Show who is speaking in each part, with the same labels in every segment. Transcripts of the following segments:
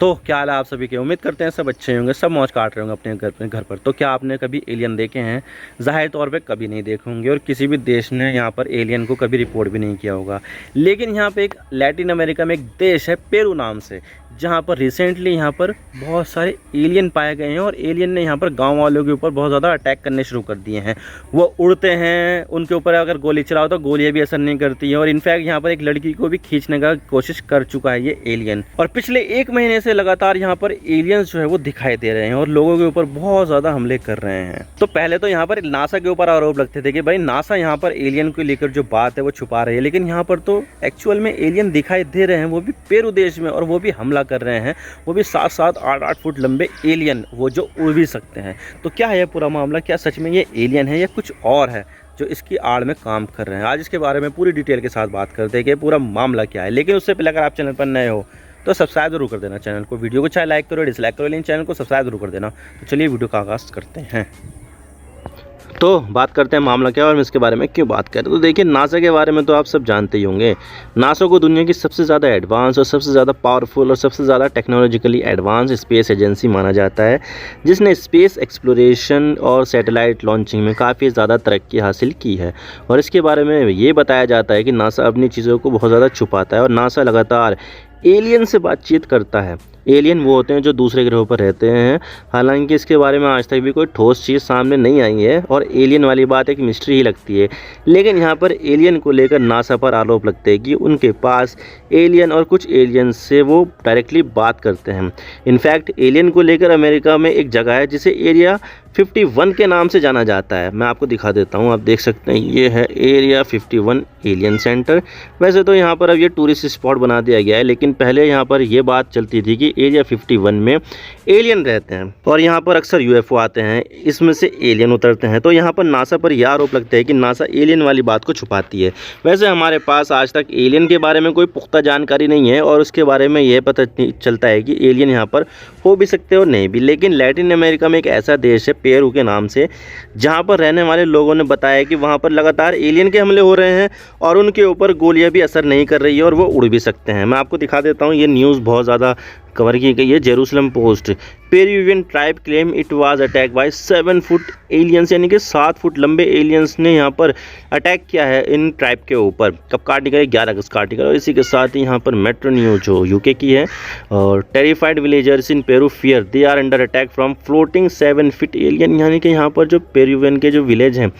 Speaker 1: तो क्या हाल है आप सभी के। उम्मीद करते हैं सब अच्छे होंगे, सब मौज काट रहे होंगे अपने घर पर। तो क्या आपने कभी एलियन देखे हैं? ज़ाहिर तौर पे कभी नहीं देखे होंगे और किसी भी देश ने यहाँ पर एलियन को कभी रिपोर्ट भी नहीं किया होगा। लेकिन यहाँ पे एक लैटिन अमेरिका में एक देश है पेरू नाम से, जहाँ पर रिसेंटली यहाँ पर बहुत सारे एलियन पाए गए हैं और एलियन ने यहाँ पर गाँव वालों के ऊपर बहुत ज़्यादा अटैक करने शुरू कर दिए हैं। वो उड़ते हैं, उनके ऊपर अगर गोली चलाओ तो गोलियाँ भी असर नहीं करती हैं और इनफैक्ट यहाँ पर एक लड़की को भी खींचने का कोशिश कर चुका है ये एलियन। और पिछले 1 महीने से लगातार यहाँ पर एलियंस जो है वो दिखाई दे रहे हैं और लोगों के ऊपर बहुत ज़्यादा हमले कर रहे हैं। तो पहले तो यहाँ पर नासा के ऊपर आरोप लगते थे कि भाई नासा यहाँ पर एलियन को लेकर जो बात है वो छुपा रही है, लेकिन यहाँ पर तो एक्चुअल में एलियन दिखाई दे रहे हैं, वो भी पेरू देश में, और वो भी हमला कर रहे हैं, वो भी 7-7, 8-8 फुट लंबे एलियन, वो जो उड़ भी सकते हैं। तो क्या है पूरा मामला? क्या सच में ये एलियन है या कुछ और है जो इसकी आड़ में काम कर रहे हैं? आज इसके बारे में पूरी डिटेल के साथ बात करते हैं कि पूरा मामला क्या है। लेकिन उससे पहले अगर आप चैनल पर नए हो तो सब्सक्राइब जरूर कर देना चैनल को, वीडियो को चाहे लाइक करो डिसलाइक करो, लेकिन चैनल को सब्सक्राइब जरूर कर देना। तो चलिए वीडियो का आगाज़ करते हैं। तो बात करते हैं मामला क्या है और हम इसके बारे में क्यों बात करें। तो देखिए, नासा के बारे में तो आप सब जानते ही होंगे। नासा को दुनिया की सबसे ज़्यादा एडवांस और सबसे ज़्यादा पावरफुल और सबसे ज़्यादा टेक्नोलॉजिकली एडवांस स्पेस एजेंसी माना जाता है, जिसने स्पेस एक्सप्लोरेशन और सैटेलाइट लॉन्चिंग में काफ़ी ज़्यादा तरक्की हासिल की है। और इसके बारे में ये बताया जाता है कि नासा अपनी चीज़ों को बहुत ज़्यादा छुपाता है और नासा लगातार एलियन से बातचीत करता है। एलियन वो होते हैं जो दूसरे ग्रहों पर रहते हैं। हालांकि इसके बारे में आज तक भी कोई ठोस चीज़ सामने नहीं आई है और एलियन वाली बात एक मिस्ट्री ही लगती है। लेकिन यहाँ पर एलियन को लेकर नासा पर आरोप लगते हैं कि उनके पास एलियन और कुछ एलियन से वो डायरेक्टली बात करते हैं। इनफैक्ट एलियन को लेकर अमेरिका में एक जगह है जिसे एरिया 51 के नाम से जाना जाता है। मैं आपको दिखा देता हूँ, आप देख सकते हैं, ये है एरिया 51 एलियन सेंटर। वैसे तो यहाँ पर अब ये टूरिस्ट स्पॉट बना दिया गया है, लेकिन पहले यहाँ पर ये बात चलती थी कि एरिया 51 में एलियन रहते हैं और यहाँ पर अक्सर यूएफओ आते हैं, इसमें से एलियन उतरते हैं। तो यहाँ पर नासा पर यह आरोप लगता है कि नासा एलियन वाली बात को छुपाती है। वैसे हमारे पास आज तक एलियन के बारे में कोई पुख्ता जानकारी नहीं है और उसके बारे में यह पता चलता है कि एलियन यहाँ पर हो भी सकते हैं और नहीं भी। लेकिन लैटिन अमेरिका में एक ऐसा देश है पेरू के नाम से, जहाँ पर रहने वाले लोगों ने बताया कि वहाँ पर लगातार एलियन के हमले हो रहे हैं और उनके ऊपर गोलियाँ भी असर नहीं कर रही है और वो उड़ भी सकते हैं। मैं आपको दिखा देता हूँ, ये न्यूज़ बहुत ज़्यादा कवर की गई है। Jerusalem post, Peruvian tribe claim it was attack by 7 foot aliens, यानी कि 7 फुट लंबे एलियंस ने यहाँ पर अटैक किया है इन ट्राइब के ऊपर। कब का आर्टिकल है? 11 अगस्त का आर्टिकल। और इसी के साथ ही यहाँ पर मेट्रो न्यूज जो यूके की है, और terrified villagers in Peru fear they are under attack from floating 7 feet alien, यानी कि यहाँ पर जो पेरुवियन के जो विलेज हैं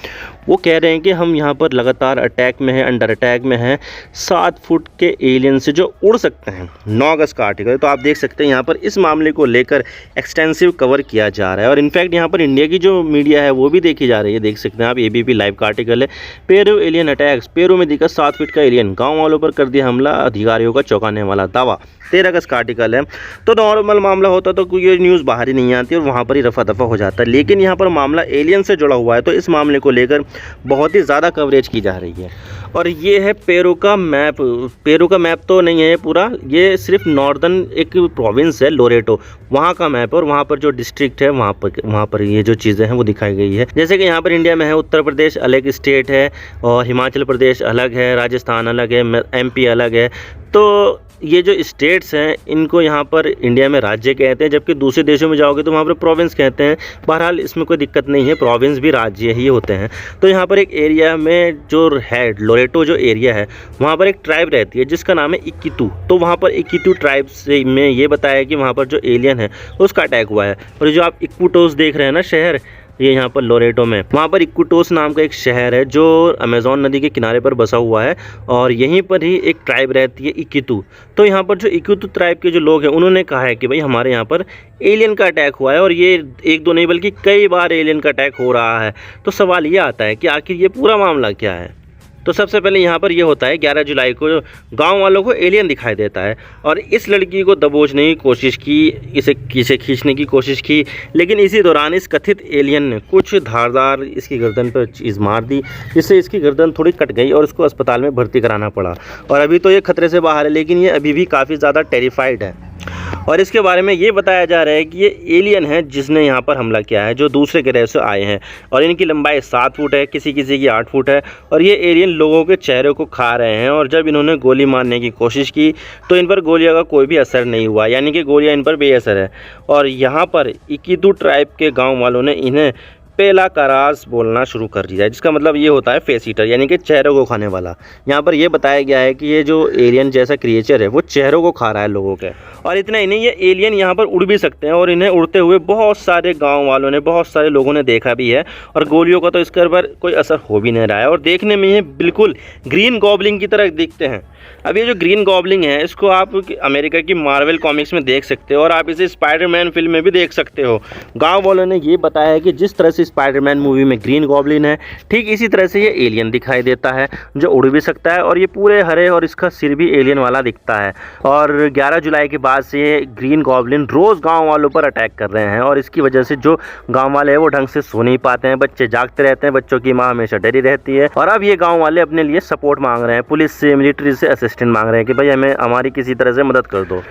Speaker 1: वो कह रहे हैं कि हम यहाँ पर लगातार अटैक में हैं, अंडर अटैक में हैं 7 फुट के एलियन से जो उड़ सकते हैं। 9 अगस्त का आर्टिकल है। तो आप देख सकते हैं यहाँ पर इस मामले को लेकर एक्सटेंसिव कवर किया जा रहा है और इनफैक्ट यहाँ पर इंडिया की जो मीडिया है वो भी देखी जा रही है। देख सकते हैं आप, एबीपी लाइव का आर्टिकल है, पेरू एलियन अटैक्स, पेरू में दिखा 7 फीट का एलियन, गाँव वालों पर कर दिया हमला, अधिकारियों का चौंकाने वाला दावा। 13 अगस्त का आर्टिकल है। तो नॉर्मल मामला होता तो कोई ये न्यूज़ बाहर ही नहीं आती और वहाँ पर ही रफा दफा हो जाता है, लेकिन यहाँ पर मामला एलियन से जुड़ा हुआ है तो इस मामले को लेकर बहुत ही ज़्यादा कवरेज की जा रही है। और ये है पेरू का मैप। पेरू का मैप तो नहीं है पूरा, ये सिर्फ नॉर्दर्न एक प्रोविंस है लोरेटो, वहाँ का मैप है और वहाँ पर जो डिस्ट्रिक्ट है वहाँ पर ये जो चीज़ें हैं वो दिखाई गई है। जैसे कि यहाँ पर इंडिया में है, उत्तर प्रदेश अलग स्टेट है और हिमाचल प्रदेश अलग है, राजस्थान अलग है, एमपी अलग है। तो ये जो स्टेट्स हैं इनको यहाँ पर इंडिया में राज्य कहते हैं, जबकि दूसरे देशों में जाओगे तो वहाँ पर प्रोविंस कहते हैं। बहरहाल इसमें कोई दिक्कत नहीं है, प्रोविंस भी राज्य ही होते हैं। तो यहाँ पर एक एरिया में जो है लोरेटो जो एरिया है, वहाँ पर एक ट्राइब रहती है जिसका नाम है इक्कीतू। तो वहाँ पर इक्कीतू ट्राइब से में ये बताया कि वहाँ पर जो एलियन है उसका अटैक हुआ है। और जो आप इक्विटोस देख रहे हैं ना शहर, ये यहाँ पर लोरेटो में, वहाँ पर इक्विटोस नाम का एक शहर है जो अमेज़न नदी के किनारे पर बसा हुआ है और यहीं पर ही एक ट्राइब रहती है इक्कीतू। तो यहाँ पर जो इक्कीतू ट्राइब के जो लोग हैं उन्होंने कहा है कि भाई हमारे यहाँ पर एलियन का अटैक हुआ है और ये 1-2 नहीं बल्कि कई बार एलियन का अटैक हो रहा है। तो सवाल ये आता है कि आखिर ये पूरा मामला क्या है। तो सबसे पहले यहाँ पर ये होता है 11 जुलाई को गांव वालों को एलियन दिखाई देता है और इस लड़की को दबोचने की कोशिश की, इसे खींचने की कोशिश की, लेकिन इसी दौरान इस कथित एलियन ने कुछ धारदार इसकी गर्दन पर चीज़ मार दी, जिससे इसकी गर्दन थोड़ी कट गई और इसको अस्पताल में भर्ती कराना पड़ा। और अभी तो ये खतरे से बाहर है, लेकिन ये अभी भी काफ़ी ज़्यादा टेरिफाइड है। और इसके बारे में ये बताया जा रहा है कि ये एलियन है जिसने यहाँ पर हमला किया है, जो दूसरे ग्रह से आए हैं। और इनकी लंबाई 7 फुट है, किसी किसी की 8 फुट है। और ये एलियन लोगों के चेहरे को खा रहे हैं। और जब इन्होंने गोली मारने की कोशिश की तो इन पर गोलियों का कोई भी असर नहीं हुआ, यानी कि गोलियाँ इन पर बेअसर है। और यहाँ पर इकिदू ट्राइब के गाँव वालों ने इन्हें पेला करास बोलना शुरू कर दिया है, जिसका मतलब ये होता है फेस ईटर, यानी कि चेहरों को खाने वाला। यहाँ पर ये बताया गया है कि ये जो एलियन जैसा क्रिएचर है वो चेहरों को खा रहा है लोगों के। और इतना ही नहीं, ये एलियन यहाँ पर उड़ भी सकते हैं और इन्हें उड़ते हुए बहुत सारे गांव वालों ने, बहुत सारे लोगों ने देखा भी है। और गोलियों का तो इसके पर कोई असर हो भी नहीं रहा है। और देखने में ये बिल्कुल ग्रीन गॉब्लिन की तरह दिखते हैं। अब ये जो ग्रीन गॉब्लिन है इसको आप अमेरिका की मार्वल कॉमिक्स में देख सकते हो और आप इसे स्पाइडरमैन फिल्म में भी देख सकते हो। गाँव वालों ने ये बताया है कि जिस तरह से स्पाइडरमैन मूवी में ग्रीन गॉब्लिन है, ठीक इसी तरह से ये एलियन दिखाई देता है जो उड़ भी सकता है। और ये पूरे हरे और इसका सिर भी एलियन वाला दिखता है। और 11 जुलाई के बाद से ये ग्रीन गॉब्लिन रोज़ गांव वालों पर अटैक कर रहे हैं। और इसकी वजह से जो गांव वाले हैं वो ढंग से सो नहीं पाते हैं, बच्चे जागते रहते हैं, बच्चों की माँ हमेशा डरी रहती है। और अब ये गाँव वाले अपने लिए सपोर्ट मांग रहे हैं, पुलिस से, मिलिट्री से असिस्टेंट मांग रहे हैं कि भाई हमें हमारी किसी तरह से मदद कर दो।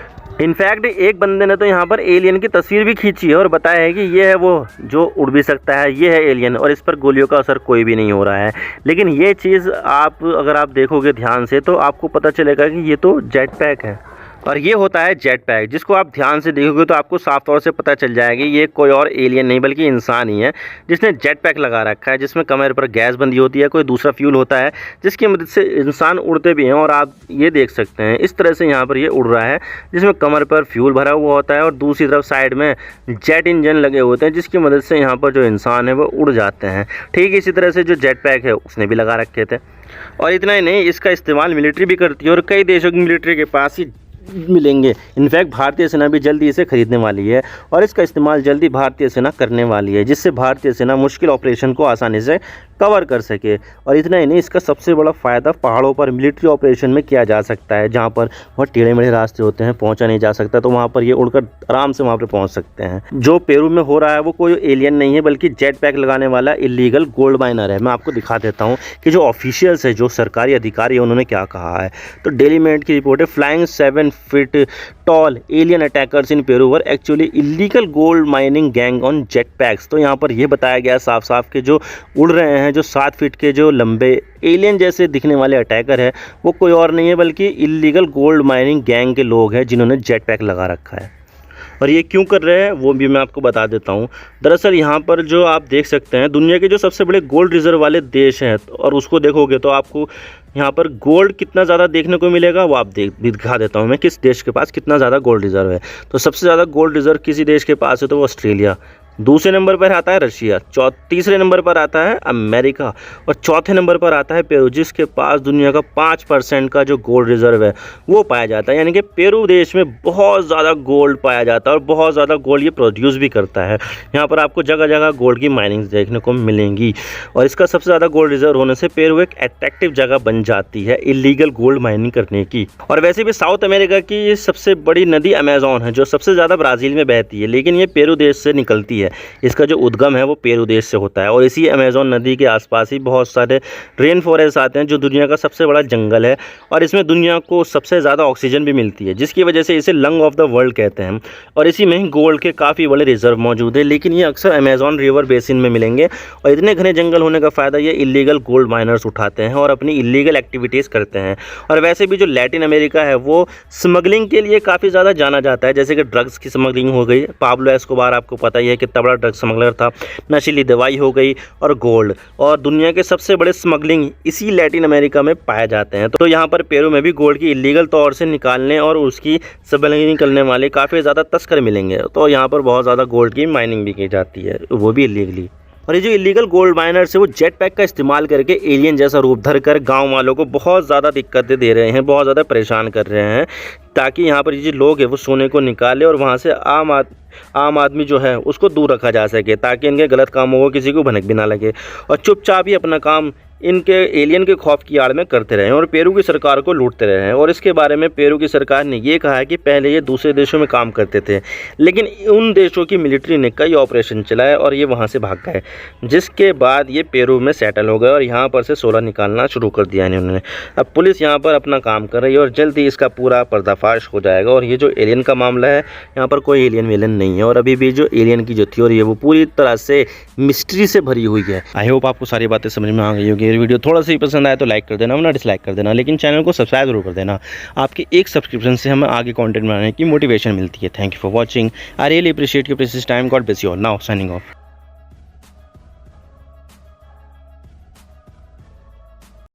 Speaker 1: इनफैक्ट एक बंदे ने तो यहाँ पर एलियन की तस्वीर भी खींची है और बताया है कि ये है वो जो उड़ भी सकता है, ये है एलियन और इस पर गोलियों का असर कोई भी नहीं हो रहा है। लेकिन ये चीज़ आप अगर आप देखोगे ध्यान से तो आपको पता चलेगा कि ये तो जेट पैक है। और ये होता है जेट पैक, जिसको आप ध्यान से देखोगे तो आपको साफ तौर से पता चल जाएगा ये कोई और एलियन नहीं बल्कि इंसान ही है जिसने जेट पैक लगा रखा है, जिसमें कमर पर गैस बंदी होती है, कोई दूसरा फ्यूल होता है जिसकी मदद से इंसान उड़ते भी हैं। और आप ये देख सकते हैं इस तरह से यहाँ पर ये उड़ रहा है, जिसमें कमर पर फ्यूल भरा हुआ होता है और दूसरी तरफ साइड में जेट इंजन लगे होते हैं जिसकी मदद से यहाँ पर जो इंसान है वो उड़ जाते हैं। ठीक इसी तरह से जो जेट पैक है उसने भी लगा रखे थे। और इतना ही नहीं, इसका इस्तेमाल मिलिट्री भी करती है और कई देशों की मिलिट्री के पास ही मिलेंगे। इनफैक्ट भारतीय सेना भी जल्दी इसे खरीदने वाली है और इसका इस्तेमाल जल्दी भारतीय सेना करने वाली है, जिससे भारतीय सेना मुश्किल ऑपरेशन को आसानी से कवर कर सके। और इतना ही नहीं, इसका सबसे बड़ा फ़ायदा पहाड़ों पर मिलिट्री ऑपरेशन में किया जा सकता है, जहाँ पर बहुत टेढ़े मेढ़े रास्ते होते हैं, पहुँचा नहीं जा सकता, तो वहाँ पर ये उड़कर आराम से वहाँ पर पहुँच सकते हैं। जो पेरू में हो रहा है वो कोई एलियन नहीं है बल्कि जेट पैक लगाने वाला इलीगल गोल्ड माइनर है। मैं आपको दिखा देता हूँ कि जो ऑफिशियल्स है, जो सरकारी अधिकारी है, उन्होंने क्या कहा है। तो डेली मेट की रिपोर्ट है, flying 7 feet tall alien attackers in Peru were actually illegal gold mining gang on jet PACS. तो यहाँ पर यह बताया गया साफ साफ कि जो उड़ रहे हैं, जो 7 फीट के जो लंबे एलियन जैसे दिखने वाले अटैकर है, वो कोई और नहीं है बल्कि इलीगल गोल्ड माइनिंग गैंग के लोग हैं जिन्होंने जेट पैक लगा रखा है। और ये क्यों कर रहे हैं वो भी मैं आपको बता देता हूँ। दरअसल यहाँ पर जो आप देख सकते हैं, दुनिया के जो सबसे बड़े गोल्ड रिजर्व वाले देश हैं, और उसको देखोगे तो आपको यहाँ पर गोल्ड कितना ज़्यादा देखने को मिलेगा वो आप दिखा देता हूँ मैं, किस देश के पास कितना ज़्यादा गोल्ड रिजर्व है। तो सबसे ज़्यादा गोल्ड रिजर्व किसी देश के पास है तो वो ऑस्ट्रेलिया, दूसरे नंबर पर आता है रशिया, तीसरे नंबर पर आता है अमेरिका और चौथे नंबर पर आता है पेरू, जिसके पास दुनिया का 5% का जो गोल्ड रिजर्व है वो पाया जाता है। यानी कि पेरू देश में बहुत ज़्यादा गोल्ड पाया जाता है और बहुत ज़्यादा गोल्ड ये प्रोड्यूस भी करता है। यहाँ पर आपको जगह जगह गोल्ड की माइनिंग देखने को मिलेंगी और इसका सबसे ज़्यादा गोल्ड रिजर्व होने से पेरू एक अट्रैक्टिव जगह बन जाती है इलीगल गोल्ड माइनिंग करने की। और वैसे भी साउथ अमेरिका की सबसे बड़ी नदी अमेजोन है, जो सबसे ज़्यादा ब्राज़ील में बहती है, लेकिन ये पेरू देश से निकलती है। इसका जो उद्गम है वो पेरू देश से होता है और इसी अमेजोन नदी के आसपास ही बहुत सारे रेन फॉरेस्ट आते हैं, जो दुनिया का सबसे बड़ा जंगल है और इसमें दुनिया को सबसे ज़्यादा ऑक्सीजन भी मिलती है, जिसकी वजह से इसे लंग ऑफ द वर्ल्ड कहते हैं। और इसी में ही गोल्ड के काफ़ी बड़े रिजर्व मौजूद है, लेकिन ये अक्सर अमेजोन रिवर बेसिन में मिलेंगे। और इतने घने जंगल होने का फ़ायदा ये इलीगल गोल्ड माइनर्स उठाते हैं और अपनी इलीगल एक्टिविटीज़ करते हैं। और वैसे भी जो लैटिन अमेरिका है वो स्मगलिंग के लिए काफ़ी ज़्यादा जाना जाता है, जैसे कि ड्रग्स की स्मगलिंग हो गई, पाब्लो एस्कोबार आपको पता ही है कितना बड़ा ड्रग्स स्मगलर था, नशीली दवाई हो गई और गोल्ड, और दुनिया के सबसे बड़े स्मगलिंग इसी लैटिन अमेरिका में पाए जाते हैं। तो यहाँ पर पेरू में भी गोल्ड की इलीगल तौर से निकालने और उसकी स्मगलिंग करने वाले काफ़ी ज़्यादा तस्कर मिलेंगे। तो यहाँ पर बहुत ज़्यादा गोल्ड की माइनिंग भी की जाती है, वो भी इलीगली। और ये जो इलीगल गोल्ड माइनर्स है वो जेट पैक का इस्तेमाल करके एलियन जैसा रूप धर कर गाँव वालों को बहुत ज़्यादा दिक्कतें दे रहे हैं, बहुत ज़्यादा परेशान कर रहे हैं, ताकि यहाँ पर ये जो लोग हैं वो सोने को निकाले और वहाँ से आम आदमी जो है उसको दूर रखा जा सके, ताकि इनके गलत कामों को किसी को भनक भी ना लगे और चुपचाप ही अपना काम इनके एलियन के खौफ की आड़ में करते रहे हैं और पेरू की सरकार को लूटते रहे हैं। और इसके बारे में पेरू की सरकार ने ये कहा है कि पहले ये दूसरे देशों में काम करते थे, लेकिन उन देशों की मिलिट्री ने कई ऑपरेशन चलाए और ये वहाँ से भाग गए, जिसके बाद ये पेरू में सेटल हो गए और यहाँ पर से 16 निकालना शुरू कर दिया इन्होंने। अब पुलिस यहाँ पर अपना काम कर रही है और जल्द ही इसका पूरा पर्दाफाश हो जाएगा। और ये जो एलियन का मामला है, यहाँ पर कोई एलियन वेलियन नहीं है और अभी भी जो एलियन की जो थ्योरी है वो पूरी तरह से मिस्ट्री से भरी हुई है। आई होप आपको सारी बातें समझ में आ गई होगी। ये वीडियो थोड़ा सा ही पसंद आया तो लाइक कर देना, वरना डिसलाइक कर देना, लेकिन चैनल को सब्सक्राइब जरूर कर देना। आपके एक सब्सक्रिप्शन से हमें आगे कंटेंट बनाने की मोटिवेशन मिलती है। Thank you for watching. I really appreciate your precious time. God bless you all. Now signing off.